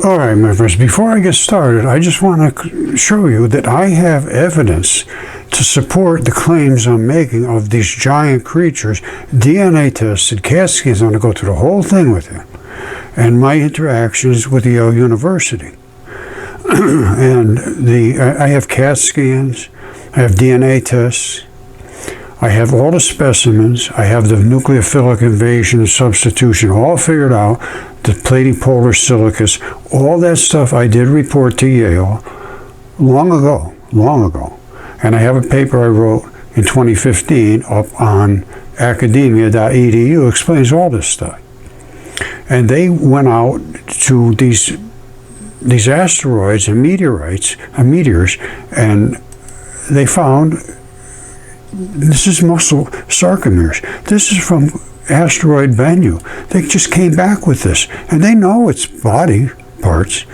All right, my friends, before I get started, I just want to show you that I have evidence to support the claims I'm making of these giant creatures, DNA tested, CAT scans. I'm going to go through the whole thing with you, and my interactions with Yale University. And I have CAT scans, I have DNA tests, I have all the specimens, I have the nucleophilic invasion and substitution all figured out, the plating polar silicas, all that stuff I did report to Yale long ago. And I have a paper I wrote in 2015 up on Academia.edu, explains all this stuff. And they went out to these asteroids and meteors, and they found this is muscle sarcomeres. This is from asteroid Bennu. They just came back with this, and they know it's body parts.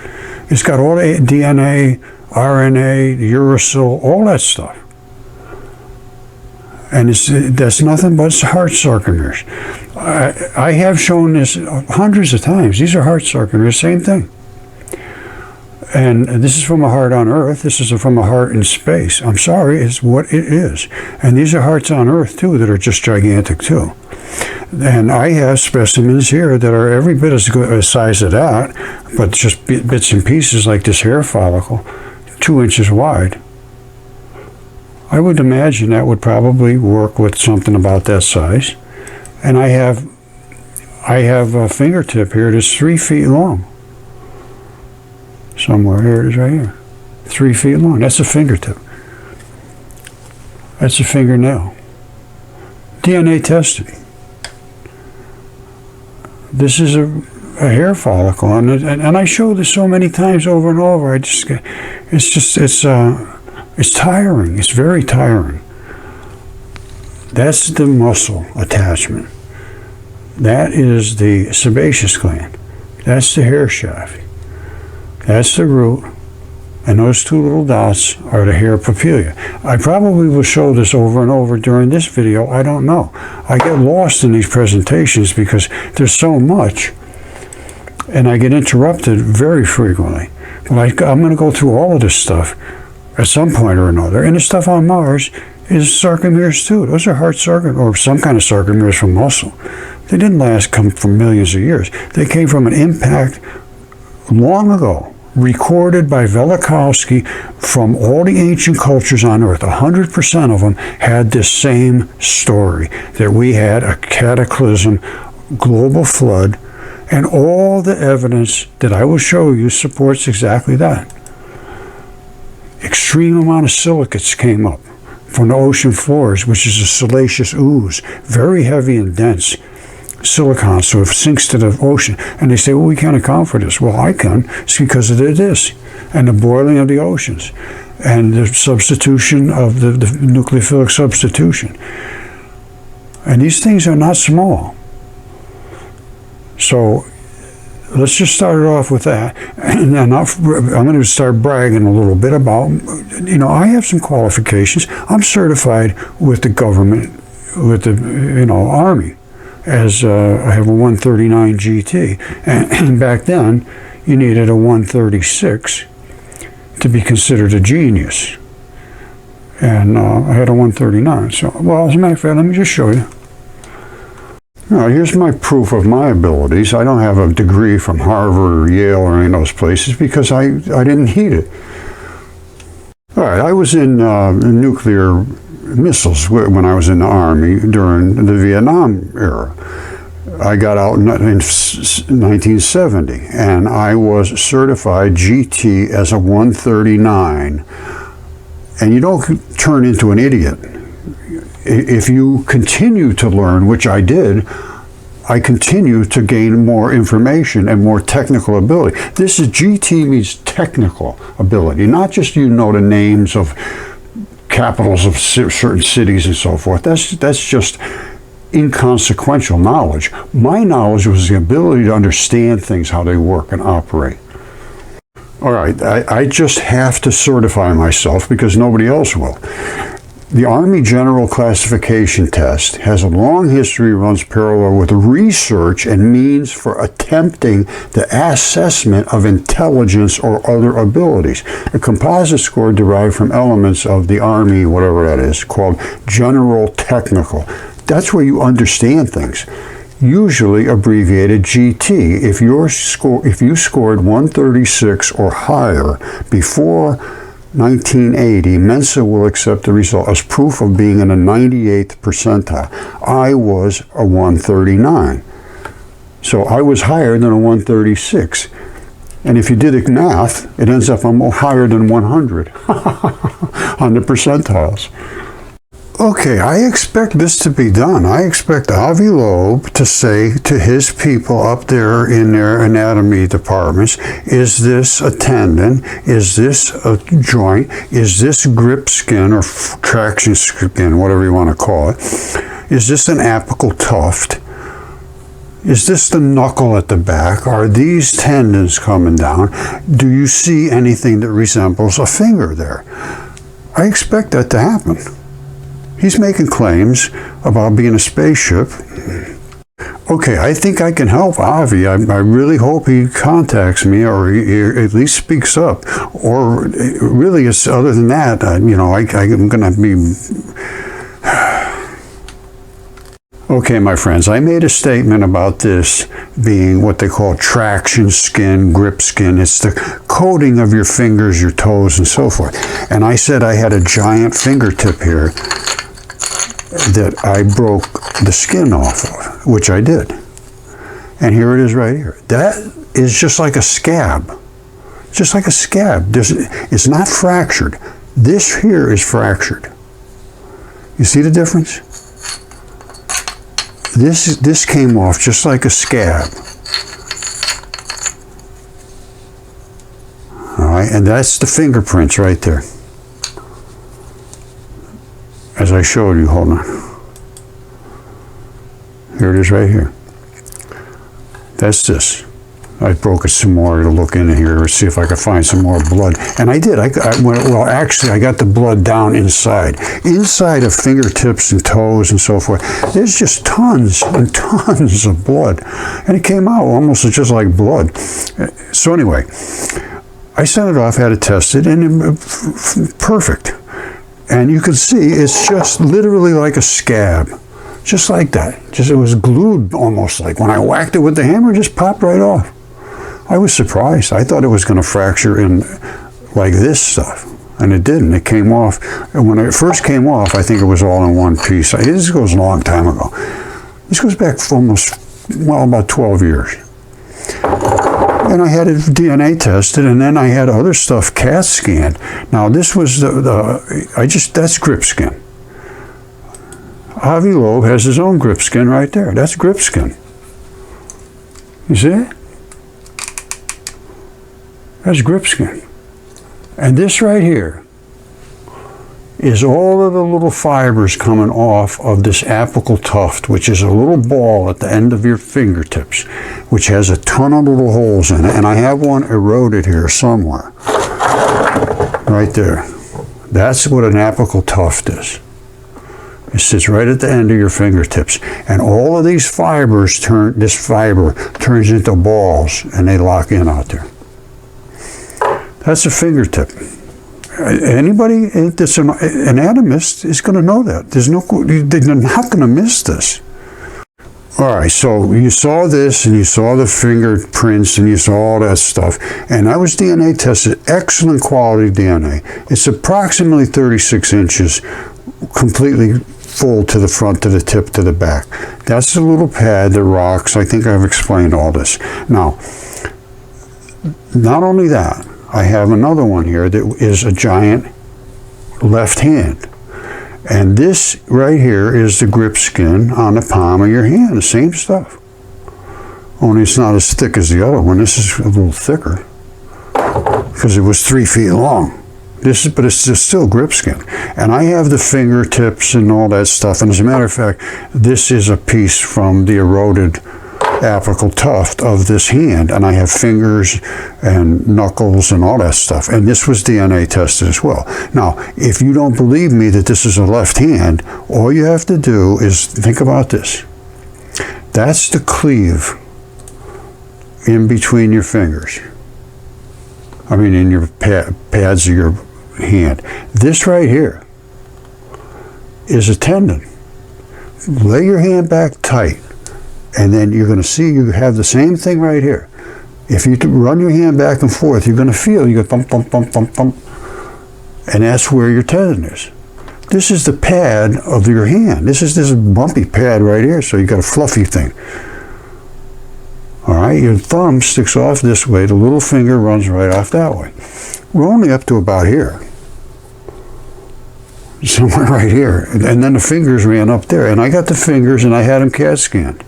It's got all the DNA, RNA, uracil, all that stuff. And that's nothing but heart sarcomeres. I have shown this hundreds of times. These are heart sarcomeres, same thing. And this is from a heart on Earth. This is from a heart in space. I'm sorry, it's what it is. And these are hearts on Earth, too, that are just gigantic, too. And I have specimens here that are every bit as good as size of that, but just bits and pieces like this hair follicle, 2 inches wide. I would imagine that would probably work with something about that size. And I have a fingertip here that's 3 feet long. Somewhere, here it is right here. 3 feet long. That's a fingertip. That's a fingernail. DNA tested. This is a hair follicle, and I show this so many times over and over. It's tiring. It's very tiring. That's the muscle attachment. That is the sebaceous gland. That's the hair shaft. That's the root, and those 2 little dots are the hair papilla. I probably will show this over and over during this video. I don't know. I get lost in these presentations because there's so much, and I get interrupted very frequently. But I'm going to go through all of this stuff at some point or another. And the stuff on Mars is sarcomeres too. Those are heart sarcomeres, or some kind of sarcomeres from muscle. They didn't come from millions of years. They came from an impact long ago, recorded by Velikovsky from all the ancient cultures on Earth. 100% of them had this same story, that we had a cataclysm, global flood, and all the evidence that I will show you supports exactly that. Extreme amount of silicates came up from the ocean floors, which is a siliceous ooze, very heavy and dense silicon, so it sinks to the ocean. And they say, well, we can't account for this. Well, I can. It's because of this and the boiling of the oceans and the substitution of the nucleophilic substitution. And these things are not small. So let's just start it off with that. And then I'm going to start bragging a little bit about, I have some qualifications. I'm certified with the government, with the, Army. As I have a 139 GT, and back then you needed a 136 to be considered a genius, and I had a 139. So, well, as a matter of fact, let me just show you. Now, here's my proof of my abilities. I don't have a degree from Harvard or Yale or any of those places because I didn't need it. All right, I was in nuclear missiles when I was in the Army during the Vietnam era. I got out in 1970, and I was certified GT as a 139. And you don't turn into an idiot. If you continue to learn, which I did, I continue to gain more information and more technical ability. This is GT means technical ability, not just the names of capitals of certain cities and so forth. That's just inconsequential knowledge. My knowledge was the ability to understand things, how they work and operate. All right, I just have to certify myself because nobody else will. The Army General Classification Test has a long history, runs parallel with research and means for attempting the assessment of intelligence or other abilities. A composite score derived from elements of the Army, whatever that is, called General Technical. That's where you understand things. Usually abbreviated GT. If you scored 136 or higher before 1980, Mensa will accept the result as proof of being in the 98th percentile. I was a 139. So I was higher than a 136. And if you did the math, it ends up I'm higher than 100 on the percentiles. Okay, I expect this to be done. I expect Avi Loeb to say to his people up there in their anatomy departments, is this a tendon? Is this a joint? Is this grip skin or traction skin, whatever you want to call it? Is this an apical tuft? Is this the knuckle at the back? Are these tendons coming down? Do you see anything that resembles a finger there? I expect that to happen. He's making claims about being a spaceship. Okay, I think I can help Avi. I really hope he contacts me, or he at least speaks up. Or really, it's other than that, I'm going to be... Okay, my friends, I made a statement about this being what they call traction skin, grip skin. It's the coating of your fingers, your toes, and so forth. And I said I had a giant fingertip here that I broke the skin off of, which I did. And here it is right here. That is just like a scab. Just like a scab. It's not fractured. This here is fractured. You see the difference? This came off just like a scab. All right, and that's the fingerprints right there. As I showed you, hold on. Here it is right here. That's this. I broke it some more to look in here to see if I could find some more blood. And I did. Well, actually, I got the blood down inside. Inside of fingertips and toes and so forth, there's just tons and tons of blood. And it came out almost just like blood. So anyway, I sent it off, had it tested, and perfect. And you can see it's just literally like a scab. Just like that. It was glued almost, like when I whacked it with the hammer, it just popped right off. I was surprised. I thought it was going to fracture in like this stuff, and it didn't. It came off. And when it first came off, I think it was all in one piece. This goes a long time ago. This goes back for about 12 years. And I had it DNA tested, and then I had other stuff CAT scanned. Now this was that's grip skin. Avi Loeb has his own grip skin right there. That's grip skin. You see it? That's grip skin. And this right here is all of the little fibers coming off of this apical tuft, which is a little ball at the end of your fingertips, which has a ton of little holes in it. And I have one eroded here somewhere. Right there. That's what an apical tuft is. It sits right at the end of your fingertips. And all of these fibers this fiber turns into balls, and they lock in out there. That's a fingertip. Anybody that's an anatomist is going to know that. They're not going to miss this. All right, so you saw this, and you saw the fingerprints, and you saw all that stuff. And I was DNA tested, excellent quality DNA. It's approximately 36 inches, completely full to the front, to the tip, to the back. That's the little pad that rocks. I think I've explained all this. Now, not only that, I have another one here that is a giant left hand. And this right here is the grip skin on the palm of your hand, the same stuff. Only it's not as thick as the other one. This is a little thicker because it was 3 feet long. But it's just still grip skin. And I have the fingertips and all that stuff. And as a matter of fact, this is a piece from the eroded apical tuft of this hand, and I have fingers and knuckles and all that stuff, and this was DNA tested as well. Now, if you don't believe me that this is a left hand, all you have to do is think about this. That's the cleave in between your fingers. I mean, in your pads of your hand. This right here is a tendon. Lay your hand back tight, and then you're going to see you have the same thing right here. If you run your hand back and forth, you're going to feel, you go thump, thump, thump, thump, thump, and that's where your tendon is. This is the pad of your hand. This is this bumpy pad right here, so you got a fluffy thing. All right, your thumb sticks off this way, the little finger runs right off that way. We're only up to about here. Somewhere right here. And then the fingers ran up there. And I got the fingers and I had them CAT scanned.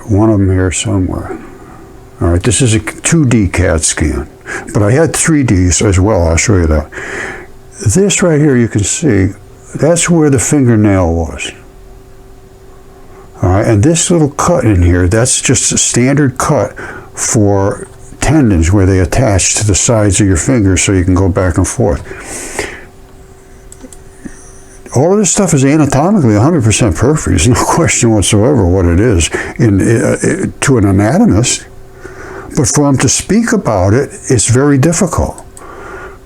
One of them here somewhere. All right, this is a 2D CAT scan. But I had 3Ds as well. I'll show you that. This right here, you can see, that's where the fingernail was. All right, and this little cut in here, that's just a standard cut for tendons where they attach to the sides of your fingers so you can go back and forth. All of this stuff is anatomically 100% perfect. There's no question whatsoever what it is to an anatomist. But for them to speak about it, it's very difficult.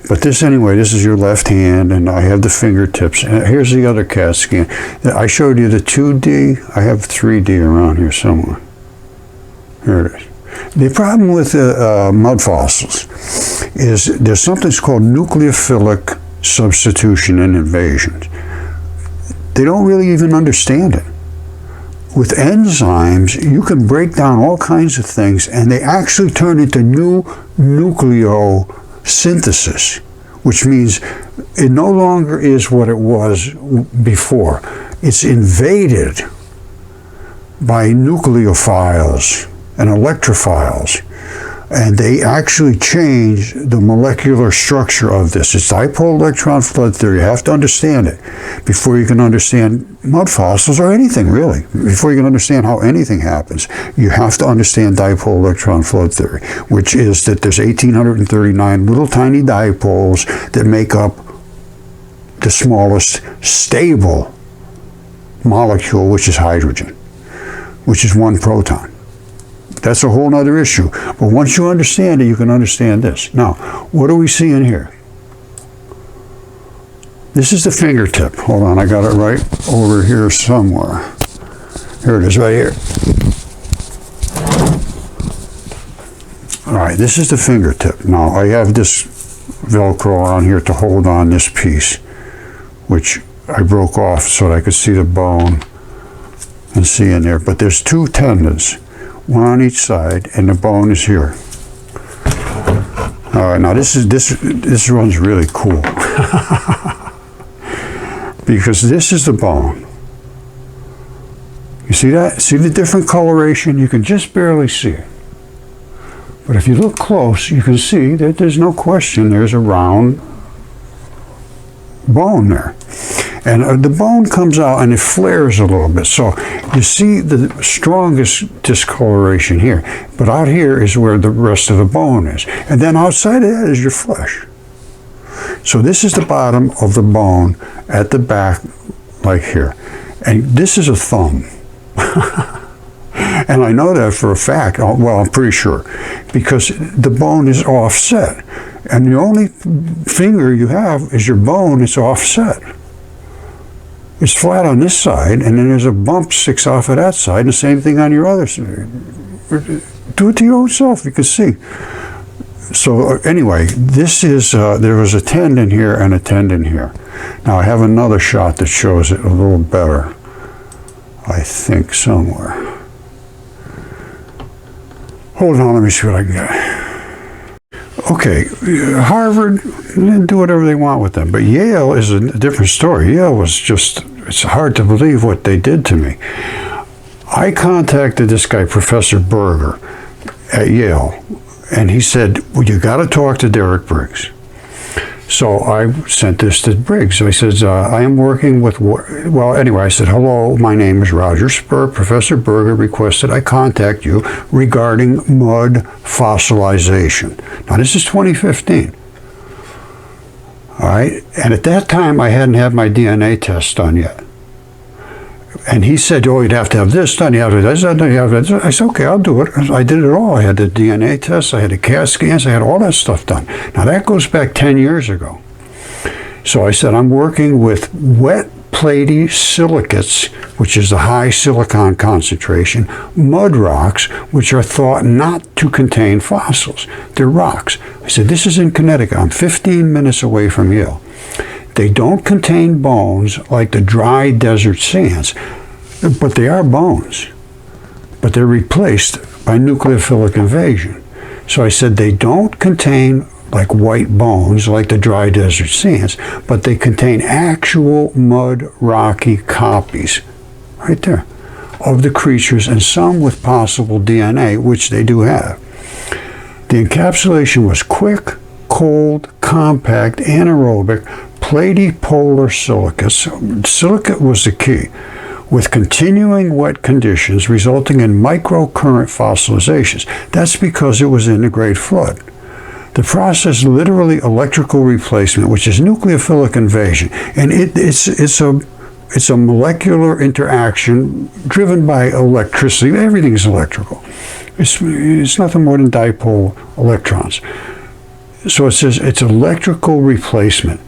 But this, anyway, this is your left hand, and I have the fingertips. And here's the other CAT scan. I showed you the 2D. I have 3D around here somewhere. Here it is. The problem with mud fossils is there's something called nucleophilic substitution and invasions. They don't really even understand it. With enzymes, you can break down all kinds of things, and they actually turn into new nucleosynthesis, which means it no longer is what it was before. It's invaded by nucleophiles and electrophiles, and they actually change the molecular structure of this. It's dipole electron flood theory. You have to understand it before you can understand mud fossils or anything, really. Before you can understand how anything happens, you have to understand dipole electron flood theory, which is that there's 1,839 little tiny dipoles that make up the smallest stable molecule, which is hydrogen, which is one proton. That's a whole other issue. But once you understand it, you can understand this. Now, what do we see in here? This is the fingertip. Hold on, I got it right over here somewhere. Here it is, right here. All right, this is the fingertip. Now, I have this Velcro on here to hold on this piece, which I broke off so that I could see the bone and see in there. But there's two tendons, one on each side, and the bone is here. All right, now this one's really cool because this is the bone. You see that? See the different coloration? You can just barely see it. But if you look close, you can see that there's no question there's a round bone there. And the bone comes out and it flares a little bit. So you see the strongest discoloration here. But out here is where the rest of the bone is. And then outside of that is your flesh. So this is the bottom of the bone at the back, like here. And this is a thumb. And I know that for a fact. Well, I'm pretty sure. Because the bone is offset. And the only finger you have is your bone. It's offset. It's flat on this side, and then there's a bump sticks off of that side, and the same thing on your other side. Do it to your own self, you can see. So anyway, this is, there was a tendon here and a tendon here. Now I have another shot that shows it a little better, I think, somewhere. Hold on, let me see what I can get. Okay, Harvard, do whatever they want with them, but Yale is a different story. Yale was just, it's hard to believe what they did to me. I contacted this guy, Professor Berger, at Yale, and he said, well, you got to talk to Derek Briggs. So I sent this to Briggs. So I said, I am working with, well, anyway, I said, hello, my name is Roger Spur. Professor Berger requested I contact you regarding mud fossilization. Now, this is 2015. All right, and at that time, I hadn't had my DNA test done yet. And he said, oh, you'd have to have this done, you have to have this done, you have to have this. I said, okay, I'll do it. I did it all. I had the DNA tests, I had the CAT scans, I had all that stuff done. Now, that goes back 10 years ago. So I said, I'm working with wet platy silicates, which is the high silicon concentration, mud rocks, which are thought not to contain fossils. They're rocks. I said, this is in Connecticut. I'm 15 minutes away from Yale. They don't contain bones like the dry desert sands, but they are bones. But they're replaced by nucleophilic invasion. So I said they don't contain like white bones like the dry desert sands, but they contain actual mud rocky copies, right there, of the creatures, and some with possible DNA, which they do have. The encapsulation was quick, cold, compact, anaerobic, platypolar silicates. Silicate was the key, with continuing wet conditions resulting in microcurrent fossilizations. That's because it was in the Great Flood. The process literally electrical replacement, which is nucleophilic invasion, and it's a molecular interaction driven by electricity. Everything's electrical. It's nothing more than dipole electrons. So it says it's electrical replacement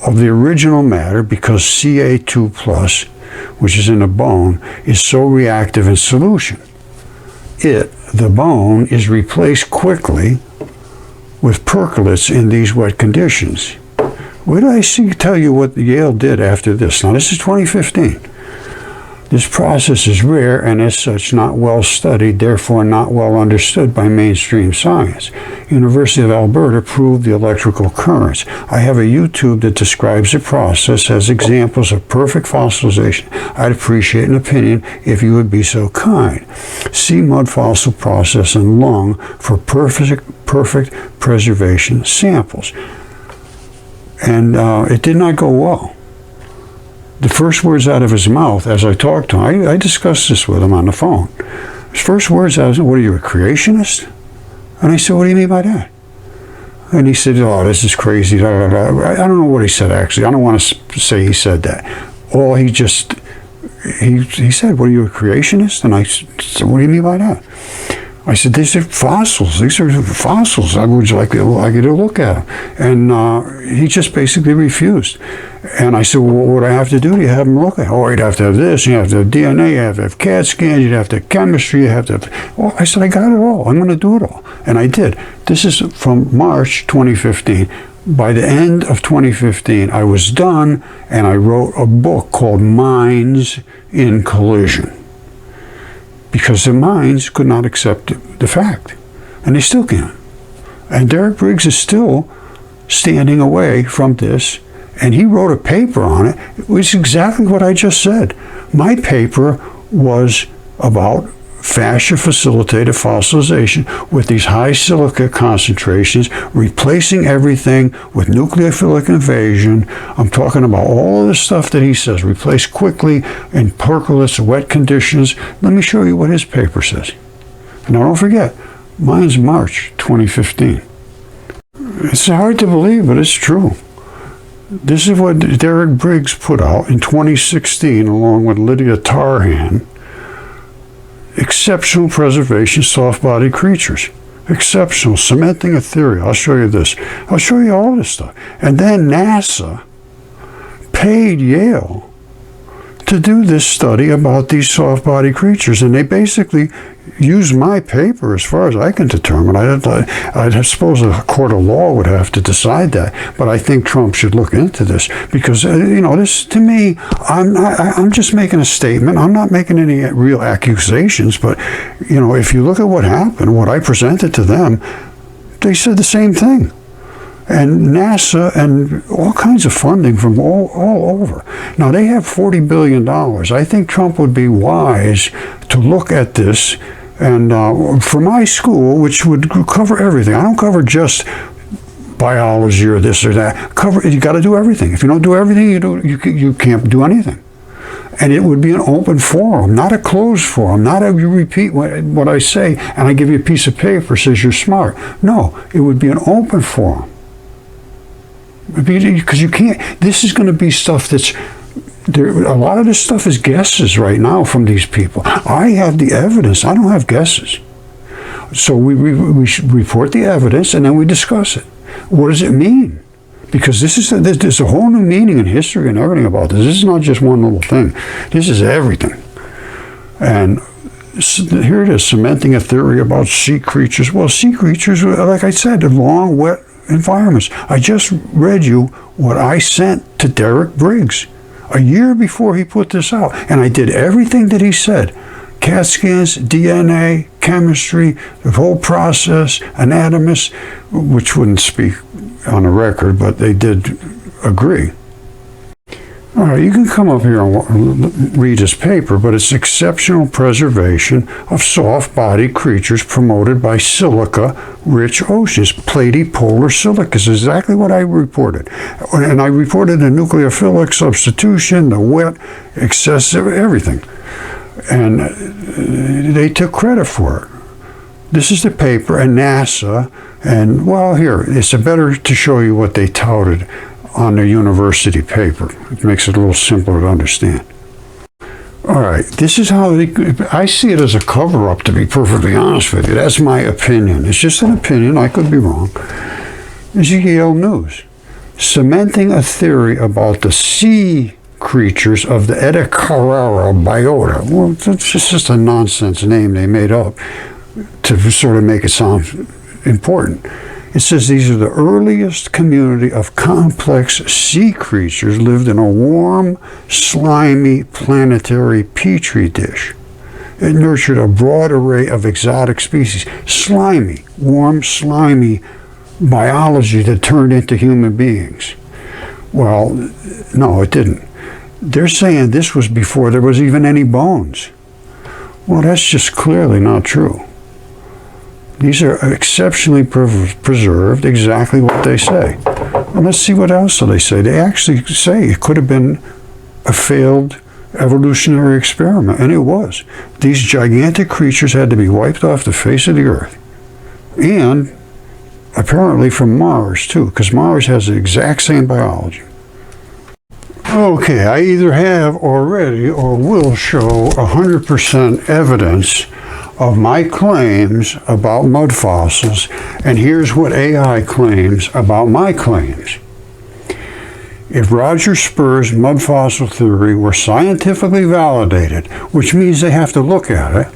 of the original matter because Ca2+, which is in the bone, is so reactive in solution. The bone, is replaced quickly with percolates in these wet conditions. Where did I tell you what Yale did after this? Now, this is 2015. This process is rare and as such not well studied, therefore not well understood by mainstream science. University of Alberta proved the electrical currents. I have a YouTube that describes the process as examples of perfect fossilization. I'd appreciate an opinion if you would be so kind. See mud fossil process in lung for perfect preservation samples. And it did not go well. The first words out of his mouth as I talked to him, I discussed this with him on the phone. His first words out was, what are you, a creationist? And I said, what do you mean by that? And he said, oh, this is crazy. I don't know what he said, actually. I don't want to say he said that. All he said, what are you, a creationist? And I said, what do you mean by that? I said, these are fossils. These are fossils. I would like you to look at them. And he just basically refused. And I said, well, what would I have to do to have him look at? Oh, you'd have to have this, you have to have DNA, you have to have CAT scans, you'd have to have chemistry, you have to have... Well, I said, I got it all. I'm going to do it all. And I did. This is from March 2015. By the end of 2015, I was done, and I wrote a book called Minds in Collision. Because the minds could not accept the fact. And they still can't. And Derek Briggs is still standing away from this. And he wrote a paper on it. It was exactly what I just said. My paper was about fascia facilitated fossilization with these high silica concentrations, replacing everything with nucleophilic invasion. I'm talking about all of the stuff that he says, replaced quickly in percolates, wet conditions. Let me show you what his paper says. Now, don't forget, mine's March 2015. It's hard to believe, but it's true. This is what Derek Briggs put out in 2016 along with Lydia Tarhan. Exceptional preservation soft-bodied creatures. Exceptional, cementing a theory. I'll show you this. I'll show you all this stuff. And then NASA paid Yale to do this study about these soft-bodied creatures. And they basically used my paper as far as I can determine. I suppose a court of law would have to decide that. But I think Trump should look into this because, this, to me, I'm just making a statement. I'm not making any real accusations. But, if you look at what happened, what I presented to them, they said the same thing. And NASA and all kinds of funding from all over. Now, they have $40 billion. I think Trump would be wise to look at this. And for my school, which would cover everything, I don't cover just biology or this or that. You got to do everything. If you don't do everything, you can't do anything. And it would be an open forum, not a closed forum, not a you repeat what I say and I give you a piece of paper that says you're smart. No, it would be an open forum. Because you can't, this is going to be stuff that's, a lot of this stuff is guesses right now from these people. I have the evidence, I don't have guesses. So we report the evidence and then we discuss it. What does it mean? Because there's a whole new meaning in history and everything about this. This is not just one little thing. This is everything. And here it is, cementing a theory about sea creatures. Well, sea creatures, like I said, are long, wet environments. I just read you what I sent to Derek Briggs a year before he put this out. And I did everything that he said. CAT scans, DNA, chemistry, the whole process, anatomists, which wouldn't speak on a record, but they did agree. All right, you can come up here and read his paper, but it's exceptional preservation of soft-bodied creatures promoted by silica-rich oceans. Platypolar silica is exactly what I reported. And I reported the nucleophilic substitution, the wet, excessive, everything. And they took credit for it. This is the paper, and NASA, and well, here, it's better to show you what they touted on the university paper. It makes it a little simpler to understand. All right, this is how I see it as a cover-up, to be perfectly honest with you. That's my opinion. It's just an opinion. I could be wrong. This is Yale News. Cementing a theory about the sea creatures of the Ediacara biota. Well, it's just a nonsense name they made up to sort of make it sound important. It says these are the earliest community of complex sea creatures lived in a warm, slimy, planetary petri dish. It nurtured a broad array of exotic species. Slimy, warm, slimy biology that turned into human beings. Well, no, it didn't. They're saying this was before there was even any bones. Well, that's just clearly not true. These are exceptionally preserved, exactly what they say. Well, let's see what else do they say. They actually say it could have been a failed evolutionary experiment, and it was. These gigantic creatures had to be wiped off the face of the earth. And apparently from Mars, too, because Mars has the exact same biology. Okay, I either have already or will show 100% evidence of my claims about mud fossils, and here's what AI claims about my claims. If Roger Spur's mud fossil theory were scientifically validated, which means they have to look at it,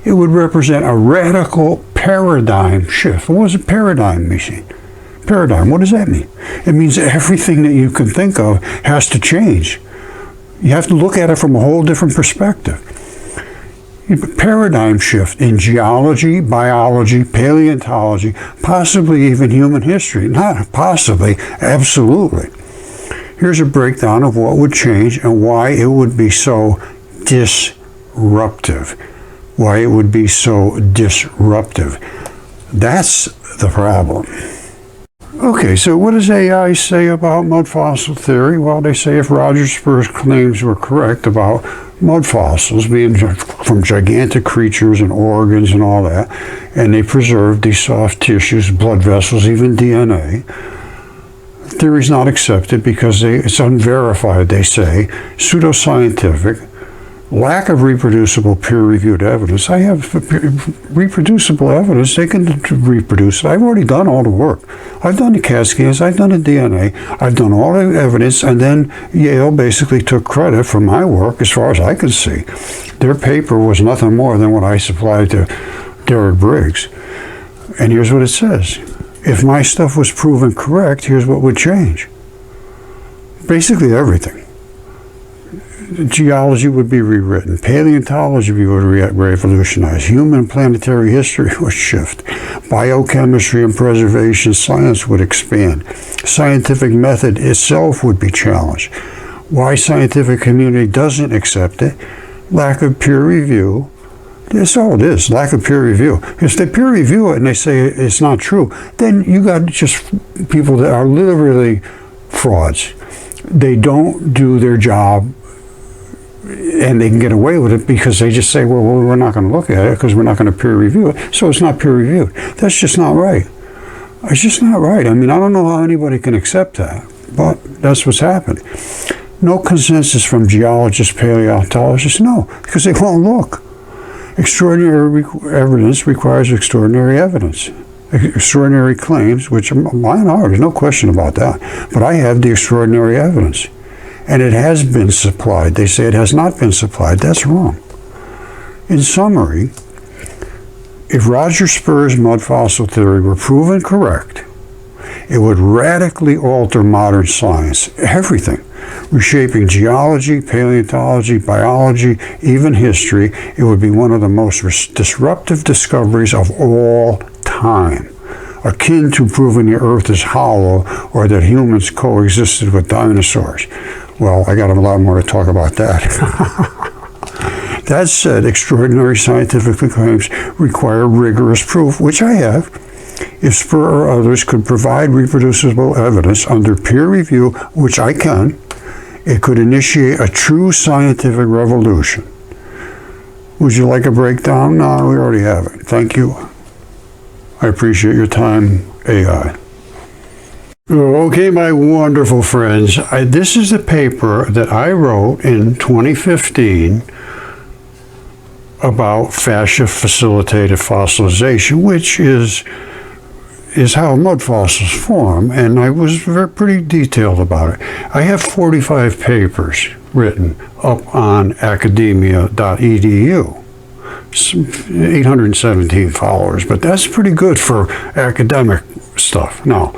it would represent a radical paradigm shift. What does a paradigm mean? Paradigm, what does that mean? It means everything that you can think of has to change. You have to look at it from a whole different perspective. Paradigm shift in geology, biology, paleontology, possibly even human history. Not possibly, absolutely. Here's a breakdown of what would change and why it would be so disruptive. Why it would be so disruptive. That's the problem. Okay, so what does AI say about mud fossil theory? Well, they say if Roger Spur's claims were correct about mud fossils being from gigantic creatures and organs and all that, and they preserved these soft tissues, blood vessels, even DNA, theory's not accepted because it's unverified, they say, pseudoscientific, lack of reproducible peer-reviewed evidence. I have reproducible evidence. They can reproduce it. I've already done all the work. I've done the CAT scans. I've done the DNA. I've done all the evidence, and then Yale basically took credit for my work as far as I could see. Their paper was nothing more than what I supplied to Derek Briggs. And here's what it says. If my stuff was proven correct, here's what would change. Basically everything. Geology would be rewritten. Paleontology would revolutionize. Human planetary history would shift. Biochemistry and preservation science would expand. Scientific method itself would be challenged. Why scientific community doesn't accept it? Lack of peer review. That's all it is, lack of peer review. If they peer review it and they say it's not true, then you got just people that are literally frauds. They don't do their job, and they can get away with it because they just say, well, we're not going to look at it because we're not going to peer review it, so it's not peer reviewed. That's just not right. It's just not right. I mean, I don't know how anybody can accept that, but that's what's happened. No consensus from geologists, paleontologists, no, because they won't look. Extraordinary evidence requires extraordinary evidence. Extraordinary claims, which mine are, there's no question about that, but I have the extraordinary evidence. And it has been supplied. They say it has not been supplied. That's wrong. In summary, if Roger Spur's mud fossil theory were proven correct, it would radically alter modern science, everything, reshaping geology, paleontology, biology, even history. It would be one of the most disruptive discoveries of all time, akin to proving the earth is hollow or that humans coexisted with dinosaurs. Well, I got a lot more to talk about that. That said, extraordinary scientific claims require rigorous proof, which I have. If Spur or others could provide reproducible evidence under peer review, which I can, it could initiate a true scientific revolution. Would you like a breakdown? No, we already have it. Thank you. I appreciate your time, AI. Okay, my wonderful friends, this is a paper that I wrote in 2015 about fascia facilitated fossilization, which is how mud fossils form, and I was pretty detailed about it. I have 45 papers written up on Academia.edu. 817 followers, but that's pretty good for academic stuff. Now,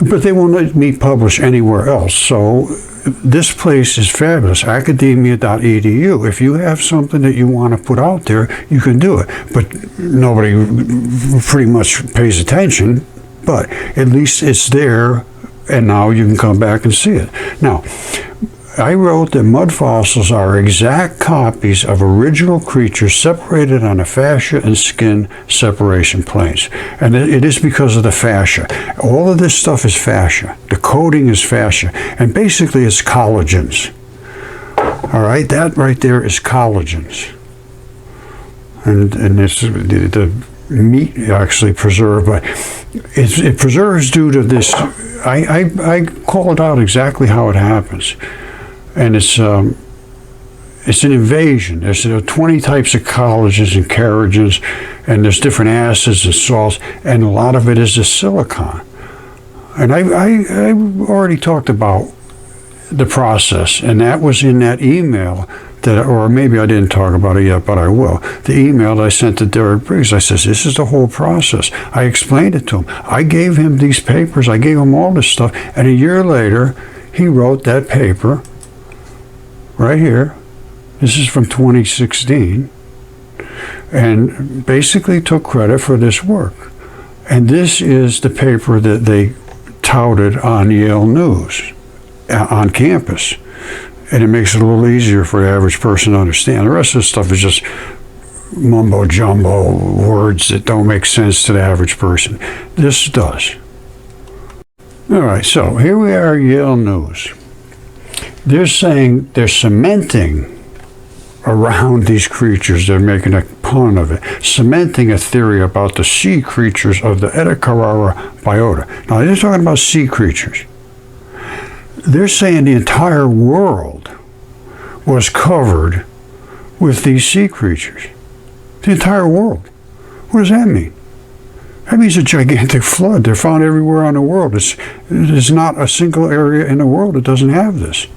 but they won't let me publish anywhere else, so this place is fabulous, Academia.edu. If you have something that you want to put out there, you can do it, but nobody pretty much pays attention, but at least it's there, and now you can come back and see it. Now, I wrote that mud fossils are exact copies of original creatures separated on the fascia and skin separation planes. And it is because of the fascia. All of this stuff is fascia. The coating is fascia. And basically it's collagens. All right, that right there is collagens. And it's the meat actually preserved, but it preserves due to this. I call it out exactly how it happens. And it's an invasion. There's 20 types of collagens and keragens, and there's different acids and salts, and a lot of it is the silicon. And I already talked about the process, and that was in that email that, or maybe I didn't talk about it yet, but I will. The email that I sent to Derek Briggs, I said, this is the whole process. I explained it to him. I gave him these papers. I gave him all this stuff, and a year later, he wrote that paper right here. This is from 2016, and basically took credit for this work. And this is the paper that they touted on Yale News on campus, and it makes it a little easier for the average person to understand. The rest of the stuff is just mumbo jumbo words that don't make sense to the average person. This does. All right, so here we are, Yale News. They're saying they're cementing around these creatures. They're making a pun of it, cementing a theory about the sea creatures of the Ediacara biota. Now, they're talking about sea creatures. They're saying the entire world was covered with these sea creatures. The entire world. What does that mean? That means a gigantic flood. They're found everywhere on the world. There's not a single area in the world that doesn't have this.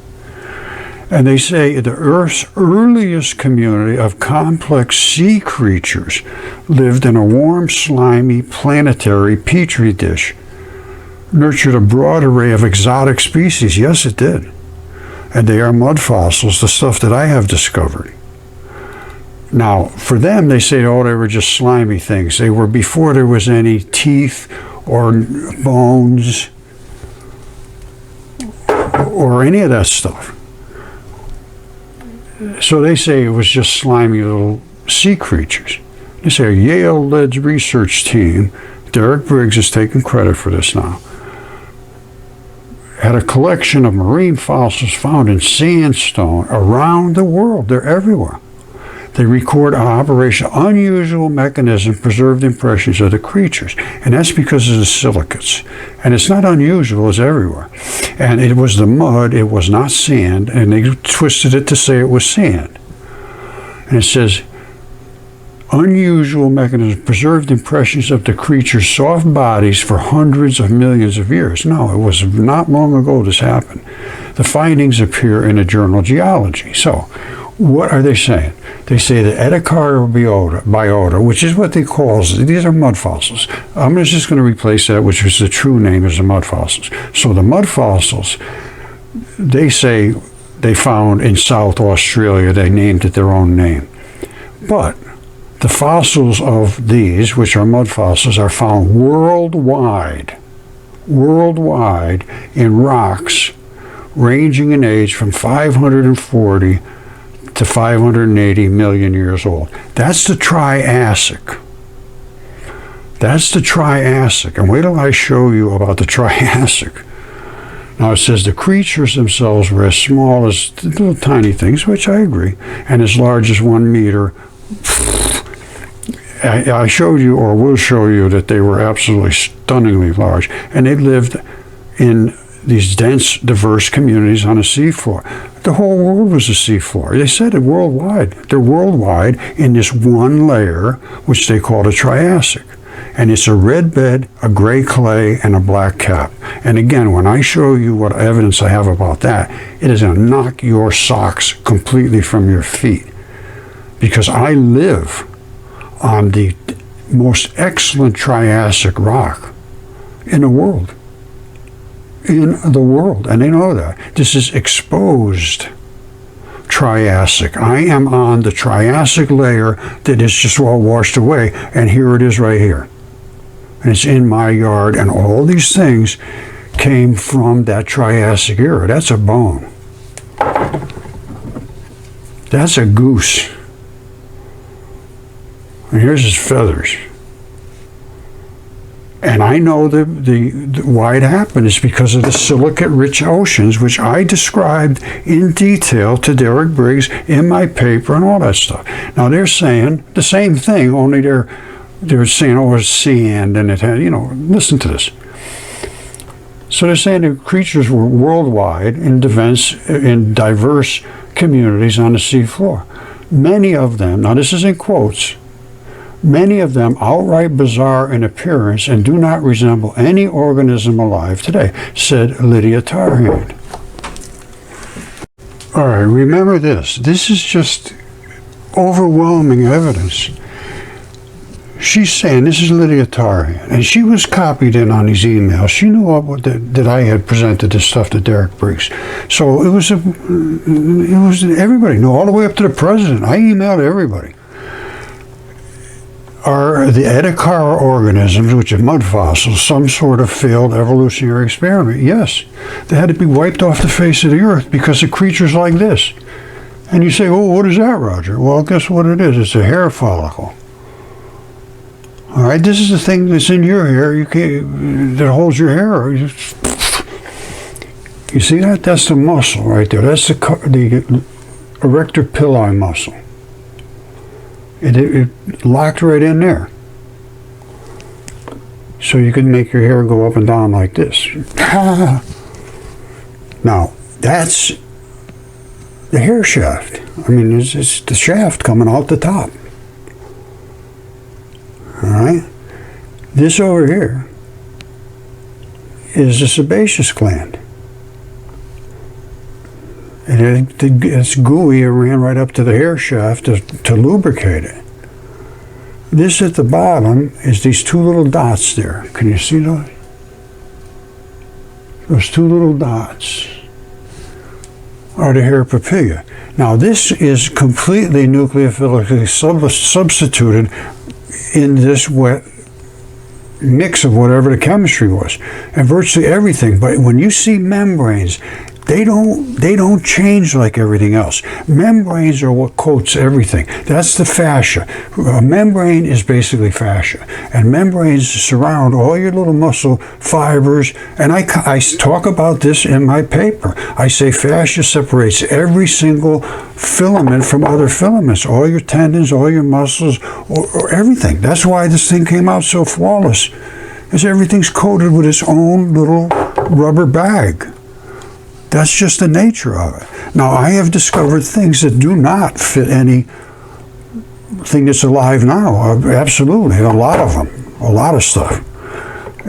And they say the Earth's earliest community of complex sea creatures lived in a warm, slimy, planetary petri dish, nurtured a broad array of exotic species. Yes, it did. And they are mud fossils, the stuff that I have discovered. Now, for them, they say, oh, they were just slimy things. They were before there was any teeth or bones or any of that stuff. So they say it was just slimy little sea creatures. They say a Yale-led research team, Derek Briggs is taking credit for this now, had a collection of marine fossils found in sandstone around the world. They're everywhere. They record unusual mechanism, preserved impressions of the creatures. And that's because of the silicates. And it's not unusual, it's everywhere. And it was the mud, it was not sand, and they twisted it to say it was sand. And it says, unusual mechanism, preserved impressions of the creature's soft bodies for hundreds of millions of years. No, it was not long ago this happened. The findings appear in the journal Geology. So, what are they saying? They say the Ediacara biota, which is what they call, these are mud fossils. I'm just going to replace that, which is the true name, as the mud fossils. So the mud fossils, they say they found in South Australia, they named it their own name. But the fossils of these, which are mud fossils, are found worldwide in rocks ranging in age from 540 to 580 million years old. That's the Triassic. That's the Triassic. And wait till I show you about the Triassic. Now it says the creatures themselves were as small as little tiny things, which I agree, and as large as 1 meter. I showed you, or will show you, that they were absolutely stunningly large, and they lived in these dense, diverse communities on the seafloor. The whole world was a seafloor. They said it worldwide. They're worldwide in this one layer, which they call the Triassic. And it's a red bed, a gray clay, and a black cap. And again, when I show you what evidence I have about that, it is going to knock your socks completely from your feet. Because I live on the most excellent Triassic rock in the world. In the world, and they know that. This is exposed Triassic. I am on the Triassic layer that is just all washed away, and here it is right here. And it's in my yard, and all these things came from that Triassic era. That's a bone. That's a goose. And here's his feathers. And I know the why it happened is because of the silicate-rich oceans, which I described in detail to Derek Briggs in my paper and all that stuff. Now they're saying the same thing, only they're saying, oh, it's sand, and it had, listen to this. So they're saying the creatures were worldwide in diverse communities on the seafloor. Many of them, now this is in quotes, many of them outright bizarre in appearance and do not resemble any organism alive today, said Lydia Tarhand. All right, remember this. This is just overwhelming evidence. She's saying, this is Lydia Tarhand, and she was copied in on these emails. She knew that I had presented this stuff to Derek Briggs. So it was everybody knew, all the way up to the president. I emailed everybody. Are the Ediacara organisms, which are mud fossils, some sort of failed evolutionary experiment? Yes. They had to be wiped off the face of the earth because of creatures like this. And you say, oh, what is that, Roger? Well, guess what it is? It's a hair follicle. All right, this is the thing that's in your hair. That holds your hair. You see that? That's the muscle right there. That's the erector pili muscle. It locked right in there. So you can make your hair go up and down like this. Now, that's the hair shaft. I mean, it's the shaft coming out the top. All right? This over here is the sebaceous gland. And it's gooey. It ran right up to the hair shaft to lubricate it. This at the bottom is these two little dots there. Can you see those? Those two little dots are the hair papilla. Now this is completely nucleophilically substituted in this wet mix of whatever the chemistry was, and virtually everything. But when you see membranes, They don't change like everything else. Membranes are what coats everything. That's the fascia. A membrane is basically fascia, and membranes surround all your little muscle fibers. And I talk about this in my paper. I say fascia separates every single filament from other filaments, all your tendons, all your muscles, or everything. That's why this thing came out so flawless, is everything's coated with its own little rubber bag. That's just the nature of it. Now, I have discovered things that do not fit anything that's alive now. Absolutely, a lot of them, a lot of stuff.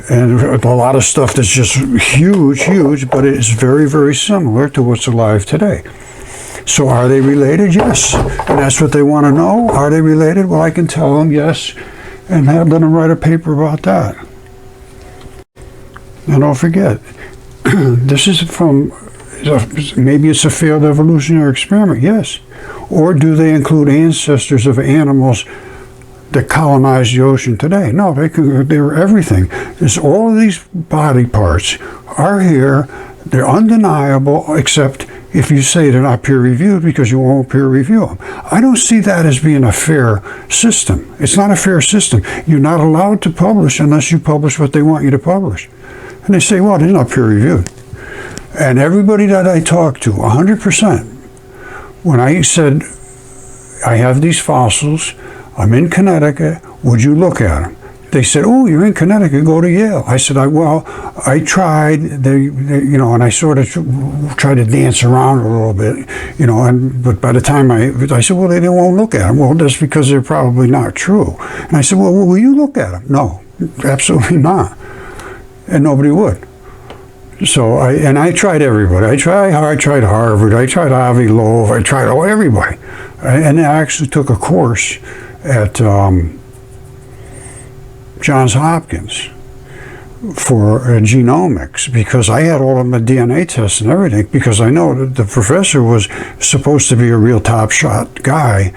And a lot of stuff that's just huge, but it is very, very similar to what's alive today. So are they related? Yes. And that's what they want to know. Are they related? Well, I can tell them yes, and let them write a paper about that. And don't forget, this is from, maybe it's a failed evolutionary experiment, yes. Or do they include ancestors of animals that colonized the ocean today? No, they were everything. There's all of these body parts are here. They're undeniable, except if you say they're not peer-reviewed because you won't peer-review them. I don't see that as being a fair system. It's not a fair system. You're not allowed to publish unless you publish what they want you to publish. And they say, well, they're not peer-reviewed. And everybody that I talked to, 100%, when I said, I have these fossils, I'm in Connecticut, would you look at them? They said, oh, you're in Connecticut, go to Yale. I said, I tried, and I sort of tried to dance around a little bit, but by the time I said, well, they won't look at them. Well, that's because they're probably not true. And I said, well, will you look at them? No, absolutely not. And nobody would. So I tried everybody. I tried Harvard. I tried Avi Loeb. I tried everybody. And I actually took a course at Johns Hopkins for genomics, because I had all of my DNA tests and everything, because I know that the professor was supposed to be a real top shot guy.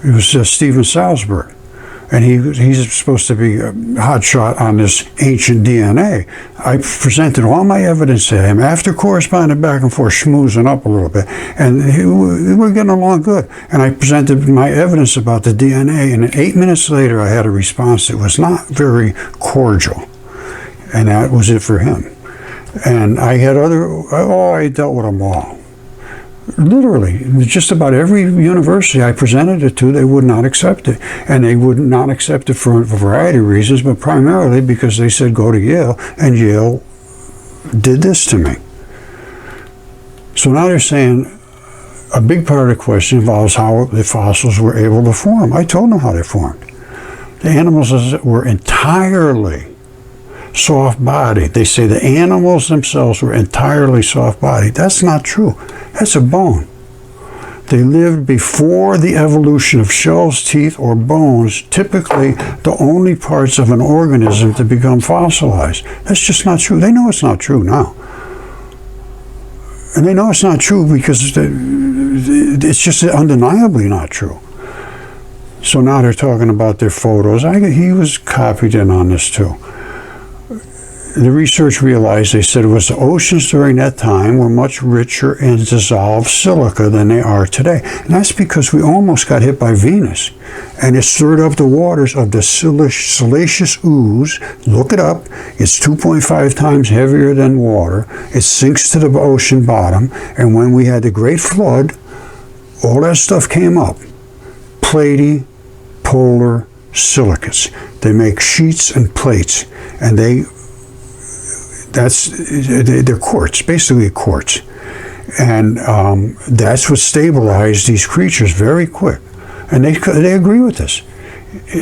It was Steven Salzberg. And he's supposed to be a hot shot on this ancient DNA. I presented all my evidence to him after corresponding back and forth, schmoozing up a little bit. And we were getting along good. And I presented my evidence about the DNA, and 8 minutes later I had a response that was not very cordial. And that was it for him. And I had I dealt with them all. Literally, just about every university I presented it to, they would not accept it. And they would not accept it for a variety of reasons, but primarily because they said go to Yale, and Yale did this to me. So now they're saying a big part of the question involves how the fossils were able to form. I told them how they formed. The animals were entirely soft-bodied. They say the animals themselves were entirely soft-bodied. That's not true. That's a bone. They lived before the evolution of shells, teeth, or bones, typically the only parts of an organism to become fossilized. That's just not true. They know it's not true now. And they know it's not true because it's just undeniably not true. So now they're talking about their photos. He was copied in on this too. The research realized, they said, it was the oceans during that time were much richer in dissolved silica than they are today. And that's because we almost got hit by Venus. And it stirred up the waters of the siliceous ooze. Look it up. It's 2.5 times heavier than water. It sinks to the ocean bottom. And when we had the Great Flood, all that stuff came up. Platy, polar silicates. They make sheets and plates. And they're quartz, basically quartz. And that's what stabilized these creatures very quick. And they agree with this.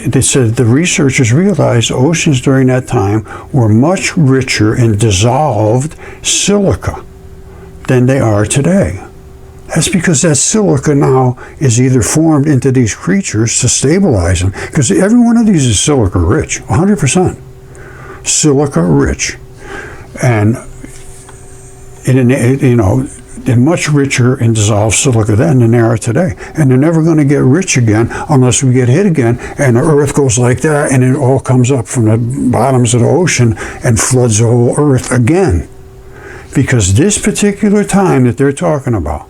They said the researchers realized oceans during that time were much richer in dissolved silica than they are today. That's because that silica now is either formed into these creatures to stabilize them, because every one of these is silica rich, 100%. Silica rich. And they're much richer in dissolved silica then than they are today. And they're never going to get rich again unless we get hit again and the earth goes like that and it all comes up from the bottoms of the ocean and floods the whole earth again. because this particular time that they're talking about,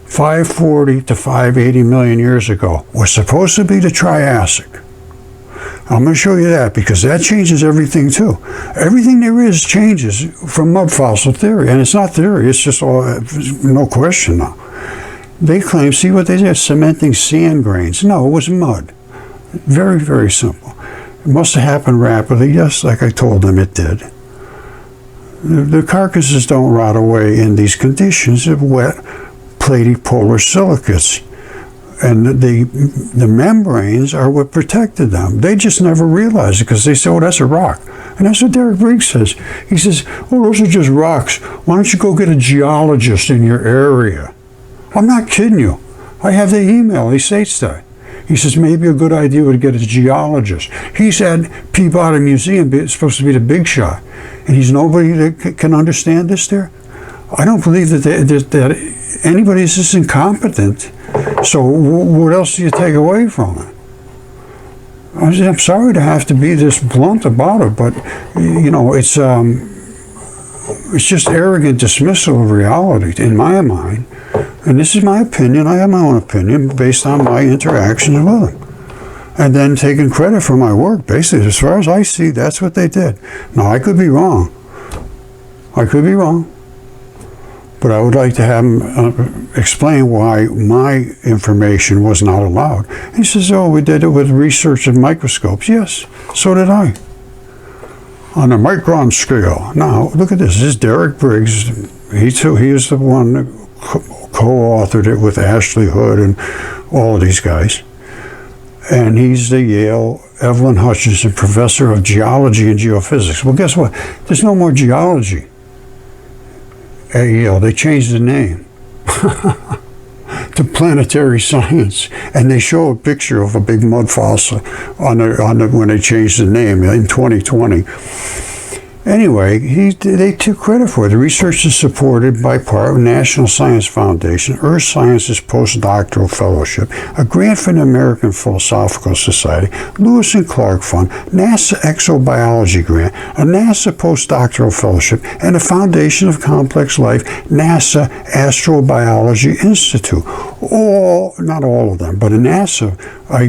540 to 580 million years ago, was supposed to be the Triassic. I'm going to show you that, because that changes everything too. Everything there is changes from mud fossil theory, and it's not theory, it's just all, no question now. They claim, see what they did, cementing sand grains. No, it was mud. Very, very simple. It must have happened rapidly. Yes, like I told them it did. The carcasses don't rot away in these conditions of wet, platy polar silicates. And the membranes are what protected them. They just never realized it, because they say, oh, that's a rock. And that's what Derek Briggs says. He says, oh, those are just rocks. Why don't you go get a geologist in your area? I'm not kidding you. I have the email. He states that. He says, maybe a good idea would get a geologist. He's at Peabody Museum. It's supposed to be the big shot. And he's nobody that can understand this there. I don't believe that anybody is this incompetent. So what else do you take away from it? I'm sorry to have to be this blunt about it, but you know, it's just arrogant dismissal of reality in my mind. And this is my opinion. I have my own opinion based on my interactions with them. And then taking credit for my work. Basically, as far as I see, that's what they did. Now, I could be wrong. I could be wrong. But I would like to have him explain why my information was not allowed. He says, oh, we did it with research and microscopes. Yes, so did I. On a micron scale. Now, look at this. This is Derek Briggs. He is the one that co-authored it with Ashley Hood and all of these guys. And he's the Yale Evelyn Hutchinson Professor of Geology and Geophysics. Well, guess what? There's no more geology at Yale. They changed the name to planetary science, and they show a picture of a big mud fossil when they changed the name in 2020. Anyway, they took credit for it. The research is supported by part of National Science Foundation, Earth Sciences Postdoctoral Fellowship, a grant from the American Philosophical Society, Lewis and Clark Fund, NASA Exobiology Grant, a NASA Postdoctoral Fellowship, and the Foundation of Complex Life, NASA Astrobiology Institute. Not all of them, but in NASA, I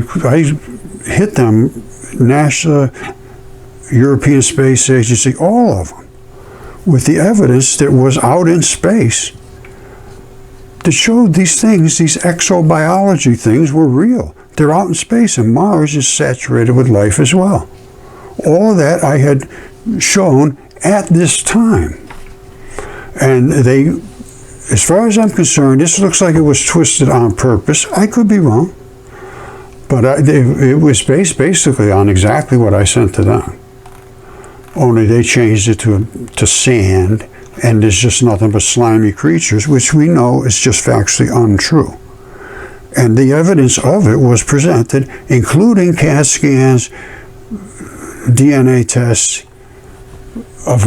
hit them, NASA, European Space Agency, all of them, with the evidence that was out in space that showed these things, these exobiology things, were real. They're out in space, and Mars is saturated with life as well. All of that I had shown at this time. And they, as far as I'm concerned, this looks like it was twisted on purpose. I could be wrong. But it was based basically on exactly what I sent to them. Only they changed it to sand, and there's just nothing but slimy creatures, which we know is just factually untrue. And the evidence of it was presented, including CAT scans, DNA tests, a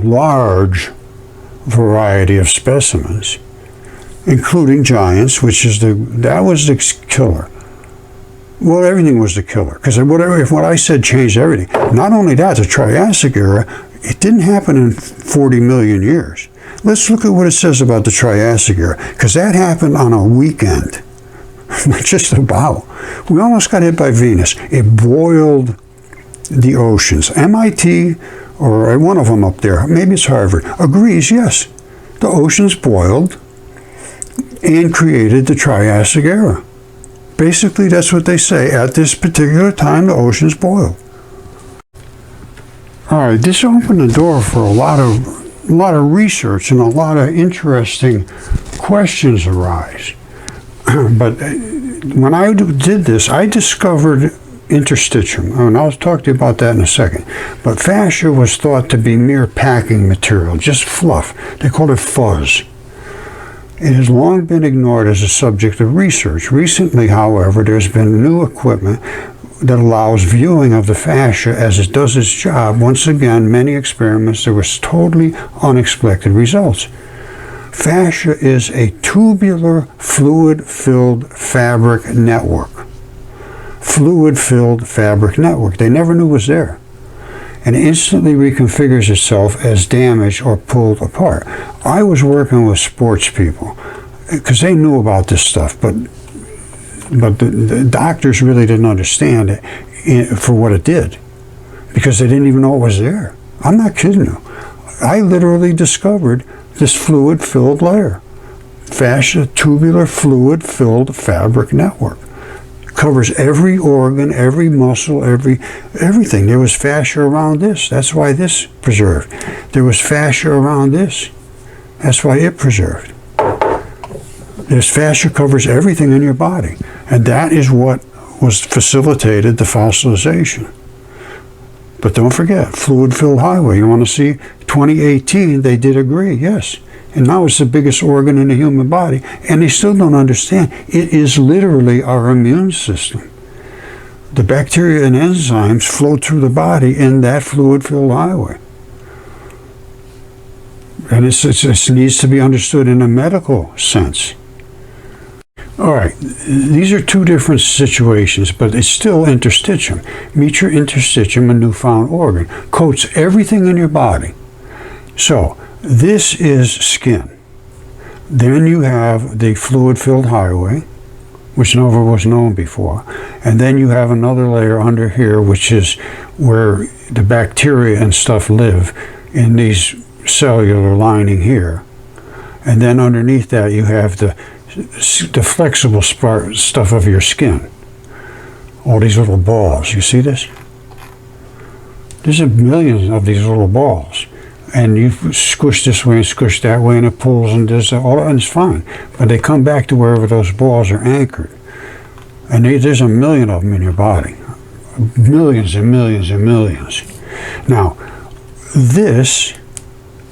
large variety of specimens, including giants, which is that was the killer. Well, everything was the killer, because if what I said changed everything. Not only that, the Triassic era, it didn't happen in 40 million years. Let's look at what it says about the Triassic era, because that happened on a weekend. Just about. We almost got hit by Venus. It boiled the oceans. MIT, or one of them up there, maybe it's Harvard, agrees, yes, the oceans boiled and created the Triassic era. Basically, that's what they say. At this particular time, the oceans boiled. All right, this opened the door for a lot of research, and a lot of interesting questions arise. But when I did this, I discovered interstitium, and I'll talk to you about that in a second. But fascia was thought to be mere packing material, just fluff. They called it fuzz. It has long been ignored as a subject of research. Recently, however, there's been new equipment that allows viewing of the fascia as it does its job. Once again, many experiments, there was totally unexpected results. Fascia is a tubular, fluid-filled fabric network. Fluid-filled fabric network. They never knew it was there. and instantly reconfigures itself as damaged or pulled apart. I was working with sports people because they knew about this stuff, but the doctors really didn't understand it for what it did, because they didn't even know it was there. I'm not kidding you. I literally discovered this fluid-filled layer. Fascia, tubular, fluid-filled fabric network. Covers every organ, every muscle, everything. There was fascia around this. That's why this preserved. There was fascia around this. That's why it preserved. This fascia covers everything in your body. And that is what was facilitated the fossilization. But don't forget, fluid-filled highway. You want to see 2018, they did agree, yes. And now it's the biggest organ in the human body, and they still don't understand. It is literally our immune system. The bacteria and enzymes flow through the body in that fluid-filled highway. And it needs to be understood in a medical sense. All right, these are two different situations, but it's still interstitium. Meet your interstitium, a newfound organ. Coats everything in your body. So, this is skin. Then you have the fluid-filled highway, which never was known before. And then you have another layer under here, which is where the bacteria and stuff live in these cellular lining here. And then underneath that you have the flexible stuff of your skin. All these little balls. You see this? There's millions of these little balls. And you squish this way and squish that way, and it pulls and does all, and it's fine. But they come back to wherever those balls are anchored. And there's a million of them in your body. Millions and millions and millions. Now, this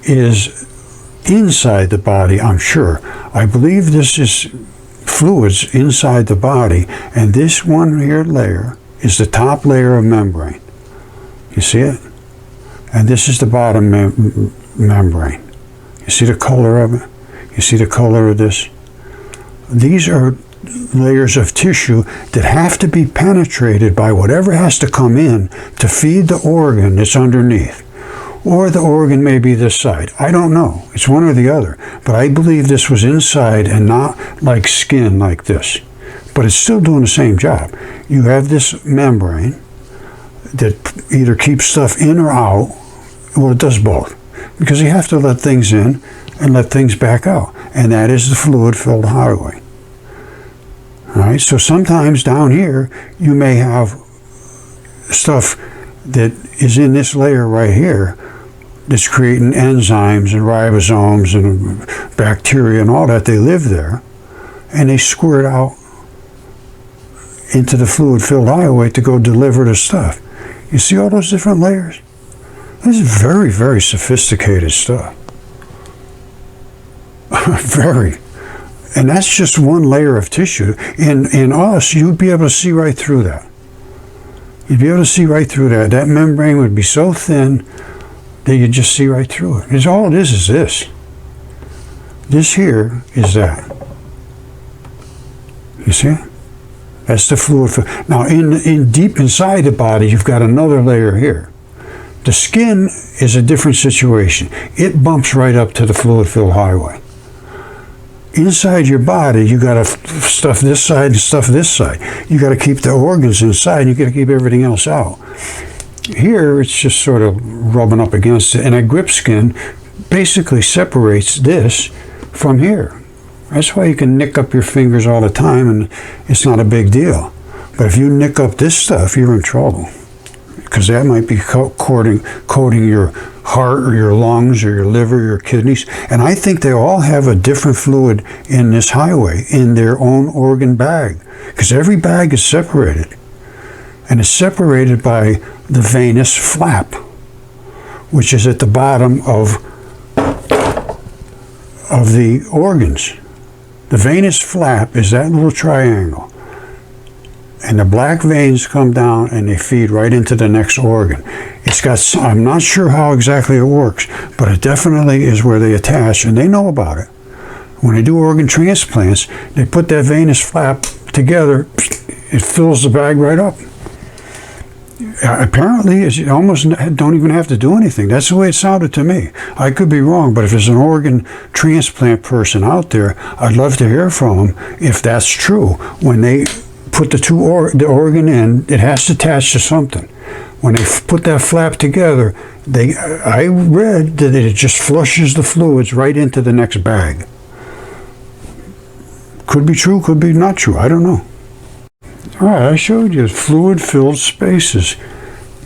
is inside the body, I'm sure. I believe this is fluids inside the body, and this one here layer is the top layer of membrane. You see it? And this is the bottom membrane. You see the color of it? You see the color of this? These are layers of tissue that have to be penetrated by whatever has to come in to feed the organ that's underneath. Or the organ may be this side. I don't know. It's one or the other. But I believe this was inside and not like skin like this. But it's still doing the same job. You have this membrane that either keeps stuff in or out. Well, it does both, because you have to let things in and let things back out, and that is the fluid-filled highway. All right, so sometimes down here you may have stuff that is in this layer right here that's creating enzymes and ribosomes and bacteria and all that. They live there, and they squirt out into the fluid-filled highway to go deliver the stuff. You see all those different layers? This is very, very sophisticated stuff. Very. And that's just one layer of tissue. In us, you'd be able to see right through that. You'd be able to see right through that. That membrane would be so thin that you'd just see right through it. It's all it is this. This here is that. You see it? That's the fluid. Now, in deep inside the body, you've got another layer here. The skin is a different situation. It bumps right up to the fluid-filled highway. Inside your body, you got to stuff this side and stuff this side. You got to keep the organs inside, and you got to keep everything else out. Here, it's just sort of rubbing up against it, and a grip skin basically separates this from here. That's why you can nick up your fingers all the time, and it's not a big deal. But if you nick up this stuff, you're in trouble, because that might be coating your heart or your lungs or your liver or your kidneys. And I think they all have a different fluid in this highway, in their own organ bag, because every bag is separated. And it's separated by the venous flap, which is at the bottom of the organs. The venous flap is that little triangle. And the black veins come down and they feed right into the next organ. It's got, I'm not sure how exactly it works, but it definitely is where they attach, and they know about it. When they do organ transplants, they put that venous flap together, it fills the bag right up. Apparently, you almost don't even have to do anything. That's the way it sounded to me. I could be wrong, but if there's an organ transplant person out there, I'd love to hear from them if that's true. When they put the organ in, it has to attach to something. When they put that flap together, I read that it just flushes the fluids right into the next bag. Could be true, could be not true. I don't know. All right, I showed you fluid-filled spaces.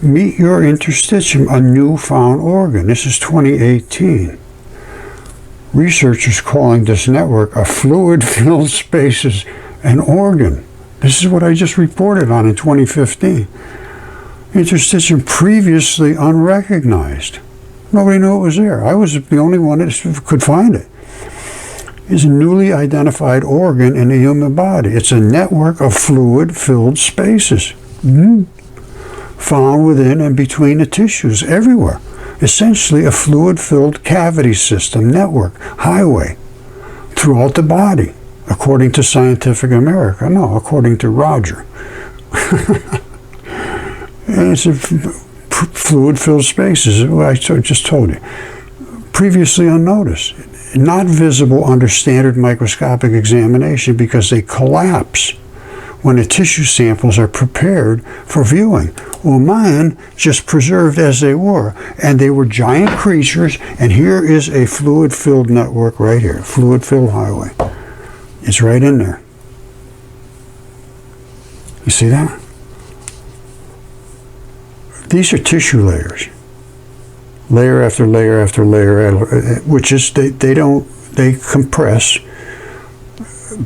Meet your interstitium, a newfound organ. This is 2018. Researchers calling this network a fluid-filled spaces an organ. This is what I just reported on in 2015. Interstitium previously unrecognized. Nobody knew it was there. I was the only one that could find it. Is a newly identified organ in the human body. It's a network of fluid-filled spaces found within and between the tissues everywhere. Essentially a fluid-filled cavity system network, highway, throughout the body, according to Scientific American. No, according to Roger. And it's a fluid-filled spaces, I just told you. Previously unnoticed. Not visible under standard microscopic examination because they collapse when the tissue samples are prepared for viewing. Well, mine just preserved as they were, and they were giant creatures, and here is a fluid-filled network right here, fluid-filled highway. It's right in there. You see that? These are tissue layers. Layer after layer after layer, which is they compress.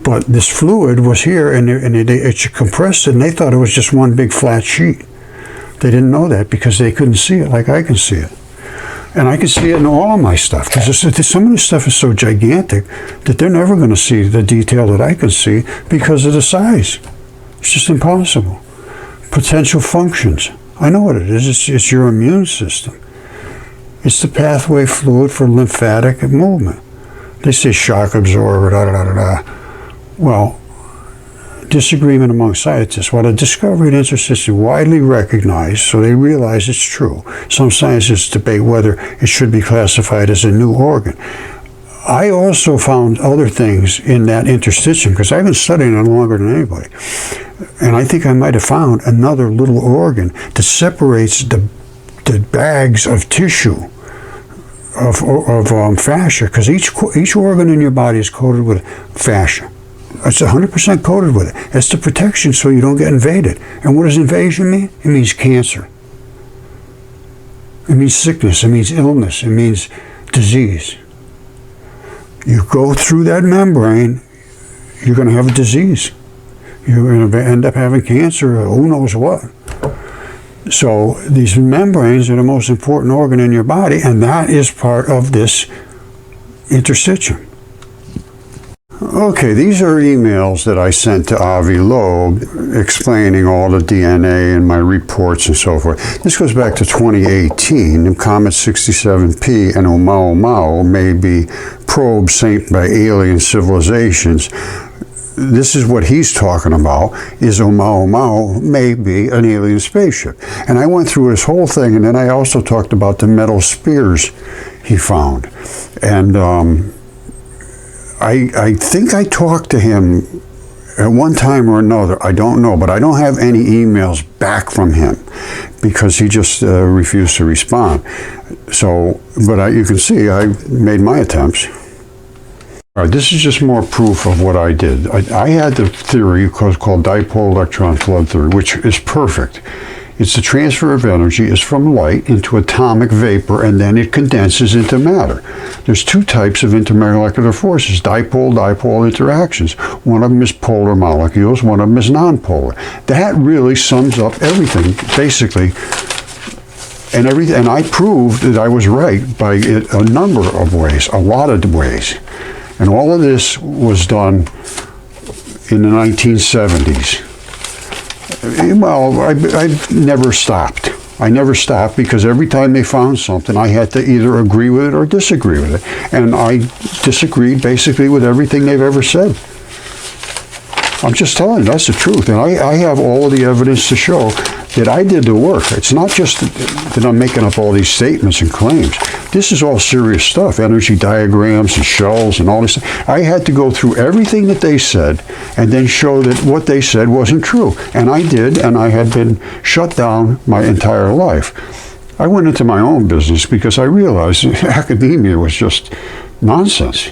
But this fluid was here, and it compressed it, and they thought it was just one big flat sheet. They didn't know that because they couldn't see it like I can see it, and I can see it in all of my stuff because some of this stuff is so gigantic that they're never going to see the detail that I can see because of the size. It's just impossible. Potential functions. I know what it is. It's your immune system. It's the pathway fluid for lymphatic movement. They say shock absorber, Well, disagreement among scientists. While the discovery in interstitium widely recognized, so they realize it's true, some scientists debate whether it should be classified as a new organ. I also found other things in that interstitium, because I've been studying it longer than anybody. And I think I might have found another little organ that separates the bags of tissue of fascia, because each organ in your body is coated with fascia. It's 100% coated with it. It's the protection so you don't get invaded. And what does invasion mean? It means cancer. It means sickness. It means illness. It means disease. You go through that membrane, you're going to have a disease. You're going to end up having cancer or who knows what. So these membranes are the most important organ in your body, and that is part of this interstitium. Okay, these are emails that I sent to Avi Loeb explaining all the DNA and my reports and so forth. This goes back to 2018. Comet 67P and Oumuamua may be probes sent by alien civilizations. This is what he's talking about, is Oumuamua may be an alien spaceship. And I went through this whole thing, and then I also talked about the metal spears he found. And I think I talked to him at one time or another. I don't know, but I don't have any emails back from him because he just refused to respond. So, but you can see I made my attempts. All right, this is just more proof of what I did. I had the theory called dipole electron flood theory, which is perfect. It's the transfer of energy is from light into atomic vapor, and then it condenses into matter. There's two types of intermolecular forces, dipole-dipole interactions. One of them is polar molecules, one of them is nonpolar. That really sums up everything, basically. And I proved that I was right by a number of ways, a lot of ways. And all of this was done in the 1970s. Well, I never stopped. I never stopped because every time they found something, I had to either agree with it or disagree with it. And I disagreed basically with everything they've ever said. I'm just telling you, that's the truth. And I have all of the evidence to show that I did the work. It's not just that I'm making up all these statements and claims. This is all serious stuff, energy diagrams and shells and all this. I had to go through everything that they said and then show that what they said wasn't true. And I did, and I had been shut down my entire life. I went into my own business because I realized academia was just nonsense.